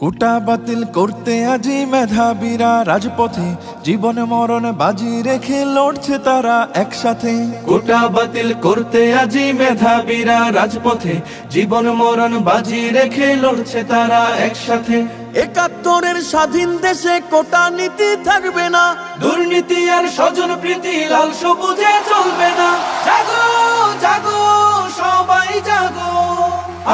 কোটা বাতিল করতে আজি মেধাবীরা রাজপথে জীবন মরণ বাজি রেখে লড়ছে তারা একসাথে। কোটা বাতিল করতে আজি মেধাবীরা রাজপথে জীবন মরণ বাজি রেখে লড়ছে তারা একসাথে। ৭১-এর স্বাধীন দেশে কোটা নীতি থাকবে না, দুর্নীতি আর স্বজন প্রীতি লাল সবুজে চলবে না। জাগো জাগো সবাই জাগো,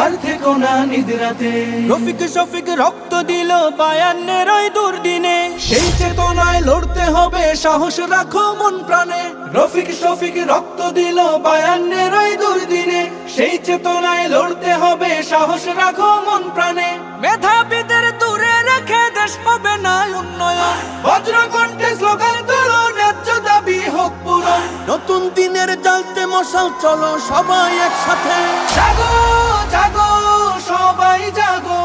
আর থেকো না নিদ্রাতে। রফিক শফিক রক্ত দিল ৫২-এর ওই দুর্দিনে, সেই চেতনায় লড়তে হবে, সাহস রাখো মন প্রাণে। রফিক শফিক রক্ত দিল ৫২-এর ওই দুর্দিনে, সেই চেতনায় লড়তে হবে, সাহস রাখো মন প্রাণে। মেধাবীদের দূরে রেখে দেশ হবে না উন্নয়ন, বজ্রকণ্ঠে স্লোগান তোলো, ন্যায্য দাবি হোক পূরণ। নতুন দিনের জ্বালতে মশাল, চলো সবাই একসাথে। জাগো জাগো সবাই জাগো,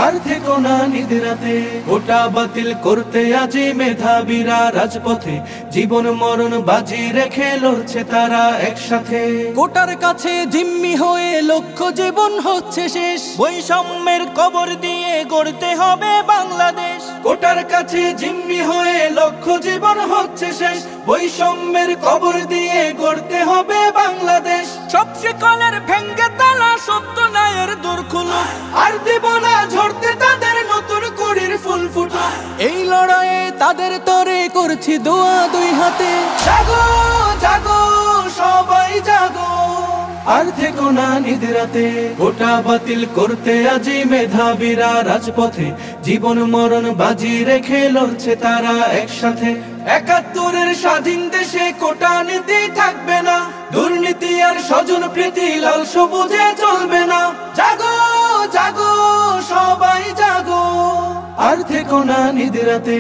আর থেকো না নিদ্রাতে। কোটা বাতিল করতে আজি মেধাবীরা রাজপথে জীবন মরণ বাজি রেখে লড়ছে তারা একসাথে। কোটার কাছে জিম্মি হয়ে লক্ষ্য জীবন হচ্ছে শেষ, বৈষম্যের কবর দিয়ে গড়তে হবে বাংলাদেশ। কোটার কাছে জিম্মি হয়ে লক্ষ্য জীবন হচ্ছে শেষ, বৈষম্যের কবর দিয়ে গড়তে হবে বাংলাদেশ। সব শিকলের ভেঙ্গে তালা সত্য ন্যায়ের দূর খুলুক, আর দেব না ঝরতে তাদের নতুন কড়ির ফুল ফুটুক। এই লড়াইয়ে তাদের তরে করছি দোয়া দুই হাতে। জাগো জাগো সবাই জাগো, আর থেকো না নিদ্রাতে। কোটা বাতিল করতে আজি মেধাবীরা রাজপথে জীবন মরণ বাজি রেখে লড়ছে তারা একসাথে। ৭১-এর স্বাধীন দেশে কোটা নীতি থাকবে না, দুর্নীতি আর স্বজন প্রীতি লাল সবুজে চলবে না। জাগো জাগো সবাই জাগো, আর থেকো না নিদ্রাতে।